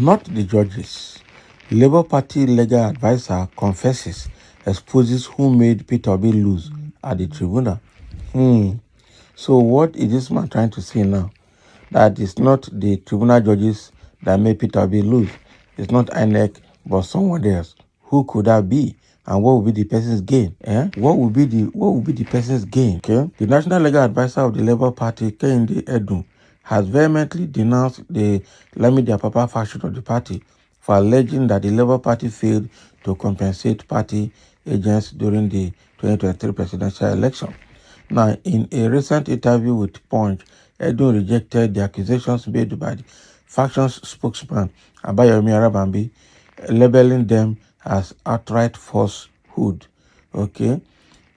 not the judges. Labour Party legal advisor confesses, exposes who made Peter Obi lose at the tribunal. So what is this man trying to say now? That it's not the tribunal judges that made Peter Obi lose. It's not INEC, but someone else. Who could that be? And what will be the person's gain? What will be the person's gain? Okay. The National Legal Advisor of the Labour Party, Kehinde Edun, has vehemently denounced the Lamidi Apapa faction of the party for alleging that the Labour Party failed to compensate party agents during the 2023 presidential election. Now, in a recent interview with Punch, Edun rejected the accusations made by the faction's spokesman, Abayomi Arabambi, labeling them as outright falsehood. Okay.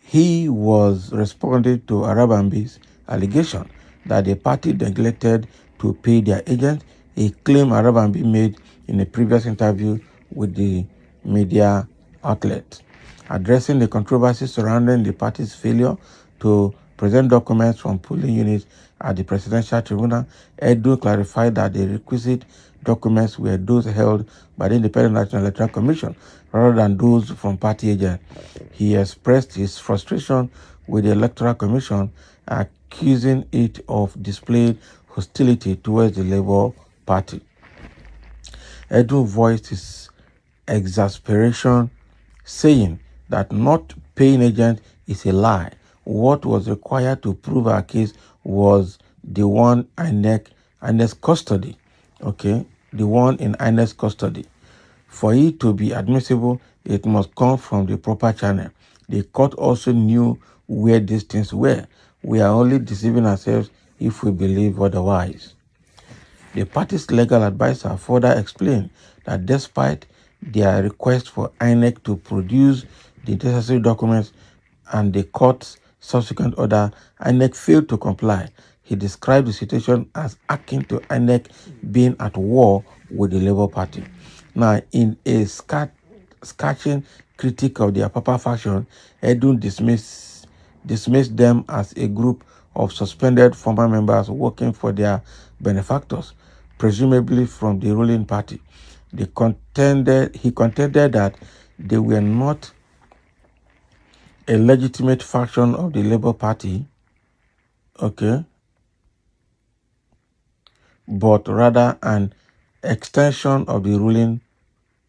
He was responding to Arabambi's allegation that the party neglected to pay their agents, a claim Arabambi made in a previous interview with the media outlet. Addressing the controversy surrounding the party's failure to present documents from polling units at the Presidential Tribunal, Edu clarified that the requisite documents were those held by the Independent National Electoral Commission rather than those from party agents. He expressed his frustration with the Electoral Commission, accusing it of displaying hostility towards the Labour Party. Edu voiced his exasperation, saying that not paying agents is a lie. What was required to prove our case was the one INEC's custody. Okay, the one in INEC's custody. For it to be admissible, it must come from the proper channel. The court also knew where these things were. We are only deceiving ourselves if we believe otherwise. The party's legal advisor further explained that despite their request for INEC to produce the necessary documents and the court's subsequent order, INEC failed to comply. He described the situation as akin to INEC being at war with the Labour Party. Now, in a scathing critique of the Apapa faction, Edun dismissed them as a group of suspended former members working for their benefactors, presumably from the ruling party. He contended that they were not a legitimate faction of the Labour Party, okay, but rather an extension of the ruling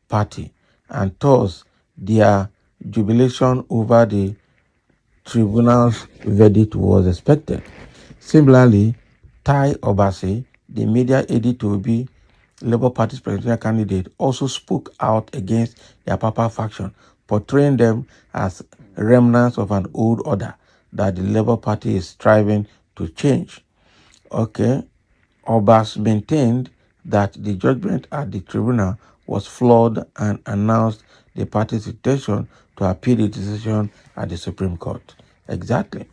party, and thus their jubilation over the tribunal's verdict was expected. Similarly, Tai Obasi, the media aide to Obi, Labour Party's presidential candidate, also spoke out against the Apapa faction, portraying them as remnants of an old order that the Labour Party is striving to change. Okay, Obi'S maintained that the judgment at the tribunal was flawed and announced the party's intention to appeal the decision at the Supreme Court. Exactly.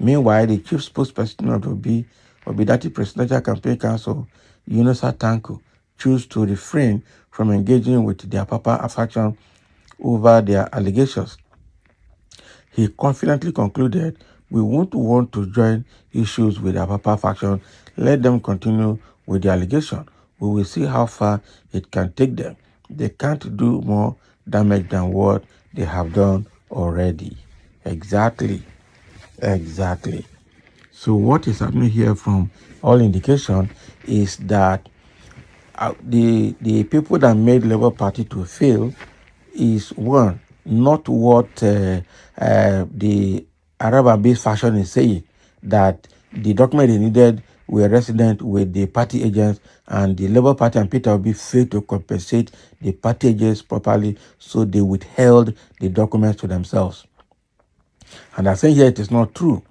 Meanwhile, the chief spokesperson of the Obidati Presidential Campaign Council, Yunusa Tanko, chose to refrain from engaging with the Apapa faction over their allegations. He confidently concluded, "We won't want to join issues with the Apapa faction. Let them continue with the allegation. We will see how far it can take them. They can't do more damage than what they have done already." Exactly. So what is happening here from all indication is that the people that made Labour Party to fail is one, not what the Arab-based faction is saying, that the document they needed were resident with the party agents, and the Labour Party and Peter Obi failed to compensate the party agents properly, so they withheld the documents to themselves. And I'm saying here it is not true.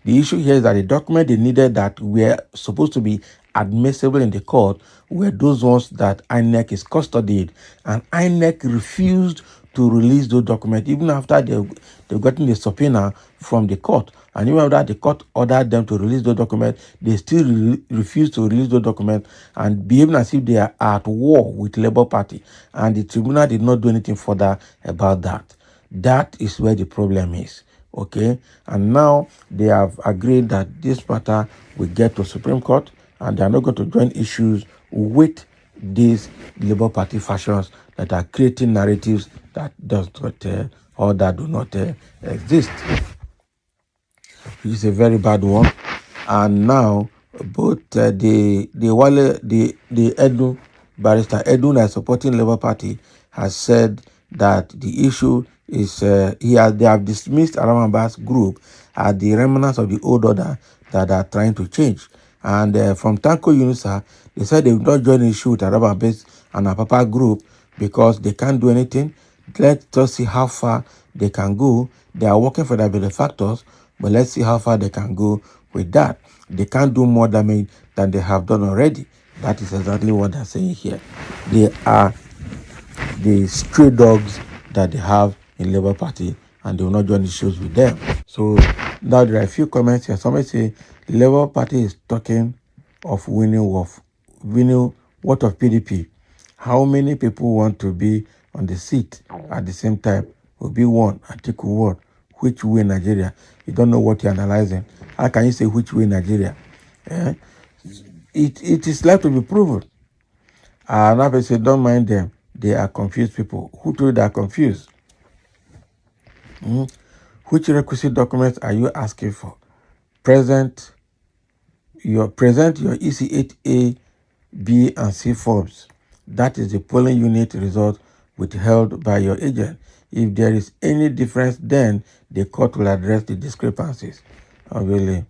The issue here is that the document they needed that were supposed to be admissible in the court were those ones that INEC is custodied, and INEC refused to release those documents even after they've gotten the subpoena from the court. And even after the court ordered them to release those documents, they still refuse to release those documents and behaving as if they are at war with Labour Party. And the tribunal did not do anything further about that. That is where the problem is. Okay, and now they have agreed that this matter will get to Supreme Court, and they are not going to join issues with these Labour Party factions that are creating narratives that does not or that do not exist, which is a very bad one. And now both the Edu barrister Edu that is supporting Labour Party has said that the issue is they have dismissed Aramamba's group as the remnants of the old order that are trying to change. And from Tanko Yunusa, they said they will not join the issue with Aramamba's and Apapa group because they can't do anything. Let's just see how far they can go. They are working for their benefactors, but let's see how far they can go with that. They can't do more damage than they have done already. That is exactly what they're saying here. They are the stray dogs that they have in Labour Party, and they will not join the shows with them. So now there are a few comments here. Somebody say Labour Party is talking of winning what of PDP? How many people want to be on the seat at the same time? Will be one, Article 1. Which way Nigeria? You don't know what you're analyzing. How can you say which way Nigeria? Eh? It is left to be proven. Another say, don't mind them. They are confused people. Who told you they are confused? Which requisite documents are you asking for? Present your EC8A, B, and C forms. That is the polling unit result withheld by your agent. If there is any difference, then the court will address the discrepancies. Oh, really?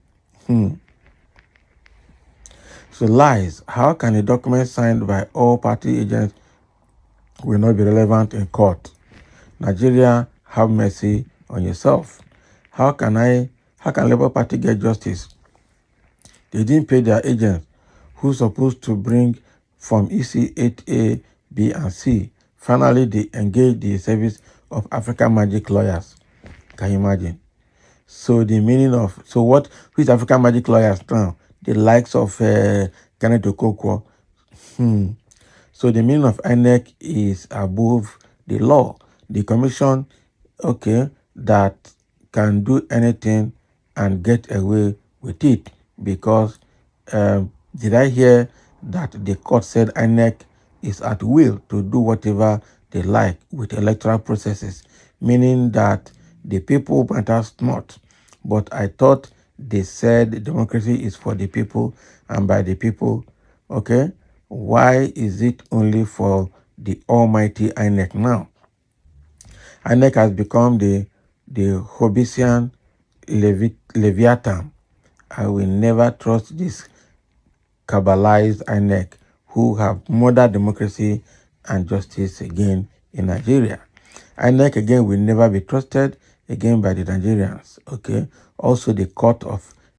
So lies. How can a document signed by all party agents will not be relevant in court? Nigeria, have mercy on yourself. How can Labour Party get justice? They didn't pay their agents who's supposed to bring from EC8A, B, and C. Finally, they engaged the service of African Magic lawyers. Can you imagine? So the meaning of who is African Magic lawyers now? The likes of Kenneth Okonkwo. So the meaning of INEC is above the law. The commission, that can do anything and get away with it because did I hear that the court said INEC is at will to do whatever they like with electoral processes, meaning that the people matters not. But I thought they said democracy is for the people and by the people. Okay, why is it only for the almighty INEC now? INEC has become the Hobbesian Leviathan. I will never trust this Kabbalized INEC who have murdered democracy and justice again in Nigeria. INEC again will never be trusted again by the Nigerians. Okay. Also the court of